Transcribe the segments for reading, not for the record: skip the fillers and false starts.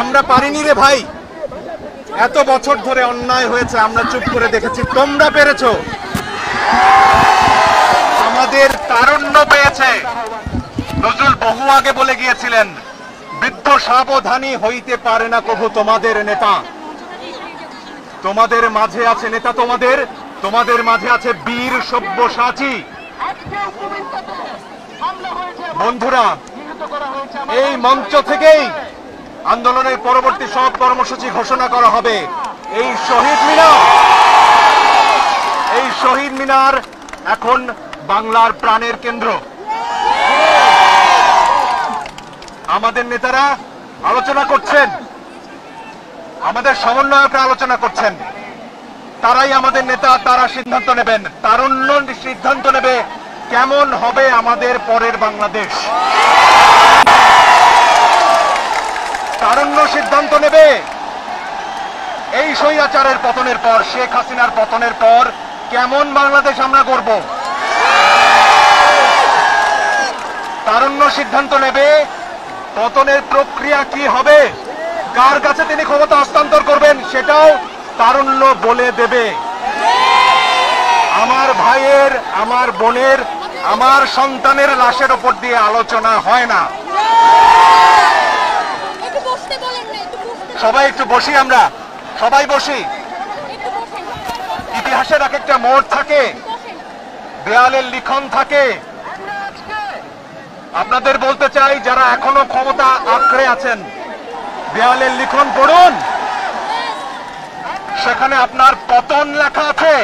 আমরা পারিনি রে ভাই, এত বছর ধরে অন্যায় হয়েছে, আমরা চুপ করে দেখেছি, তোমরা পেরেছো। আমাদের তারুণ্য পেয়েছে। নজরুল বহু আগে বলে গিয়েছিলেন, বৃদ্ধ সাবধানী হইতে পারে না কভু তোমাদের নেতা। তোমাদের মাঝে আছে নেতা, তোমাদের মাঝে আছে বীর সব্যসাচী। বন্ধুরা, এই মঞ্চ থেকেই আন্দোলনের পরবর্তী সব কর্মসূচি ঘোষণা করা হবে। এই শহীদ মিনার এখন বাংলার প্রাণের কেন্দ্র। আমাদের নেতারা আলোচনা করছেন, আমাদের সমন্বয়করা আলোচনা করছেন, তারাই আমাদের নেতা, তারা সিদ্ধান্ত নেবেন। তারুণ্য সিদ্ধান্ত নেবে কেমন হবে আমাদের পরের বাংলাদেশ। তারুণ্য সিদ্ধান্ত নেবে এই স্বৈরাচারের পতনের পর, শেখ হাসিনার পতনের পর কেমন বাংলাদেশ আমরা গড়ব। তারুণ্য সিদ্ধান্ত নেবে পতনের প্রক্রিয়া কি হবে, কার কাছে তিনি ক্ষমতা হস্তান্তর করবেন, সেটাও তারুণ্য বলে দেবে। আমার ভাইয়ের, আমার বোনের, আমার সন্তানের লাশের ওপর দিয়ে আলোচনা হয় না। সবাই একটু বসি, আমরা সবাই বসি। ইতিহাসের এক একটা মোড় থাকে, দেয়ালের লিখন থাকে। আপনাদের বলতে চাই, যারা এখনো ক্ষমতা আঁকড়ে আছেন, দেয়ালের লিখন পড়ুন, সেখানে আপনার পতন লেখা আছে।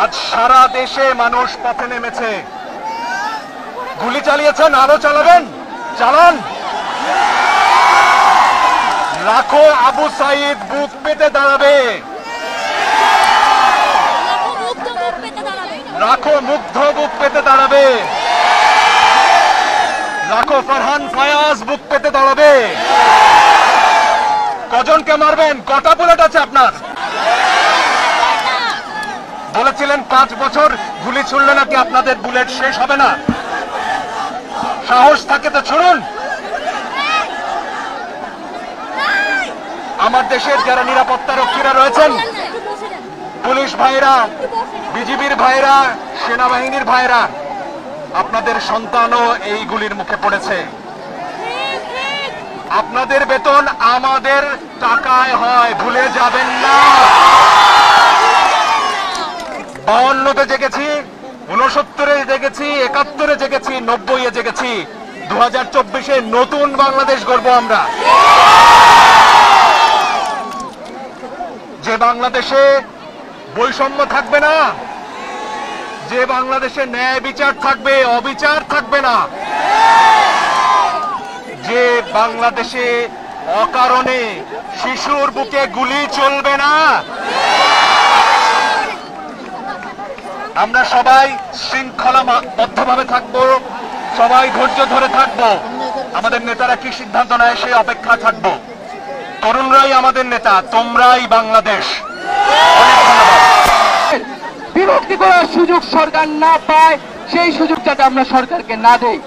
আজ সারা দেশে মানুষ পথে নেমেছে। গুলি চালিয়েছেন, আরো চালাবেন, চালান। লাখো আবু সাইদ বুক পেতে দাঁড়াবে, লাখো মুগ্ধ বুক পেতে দাঁড়াবে, লাখো ফারহান ফায়াজ বুক পেতে দাঁড়াবে। কজনকে মারবেন, কটা বুলেট আছে আপনার? বলেছিলেন 5 বছর গুলি ছুড়লে নাকি আপনাদের বুলেট শেষ হবে না। সাহস থাকে তো ছুড়ুন। আমার দেশের যারা নিরাপত্তা রক্ষীরা রয়েছেন, পুলিশ ভাইরা, বিজিবির ভাইরা, সেনাবাহিনীর ভাইরা, আপনাদের সন্তানও এই গুলির মুখে পড়েছে। আপনাদের বেতন আমাদের টাকায় হয়, ভুলে যাবেন না। 52-তে জেগেছি, 69-এ জেগেছি, 71-এ জেগেছি, 90-এ জেগেছি। 2024-এ নতুন বাংলাদেশ গড়ব আমরা। যে বাংলাদেশে বৈষম্য থাকবে না, যে বাংলাদেশে ন্যায় বিচার থাকবে, অবিচার থাকবে না, যে বাংলাদেশে অকারণে শিশুর বুকে গুলি চলবে না। আমরা সবাই শৃঙ্খলাবদ্ধভাবে থাকবো, সবাই ধৈর্য ধরে থাকবো। আমাদের নেতারা কি সিদ্ধান্ত নেয় সেই অপেক্ষা থাকবো। তরুণরাই আমাদের নেতা, তোমরাই বাংলাদেশ। অনেক ধন্যবাদ। বিভক্তি করার সুযোগ সরকার না পায়, সেই সুযোগ যাতে আমরা সরকারকে না দেই।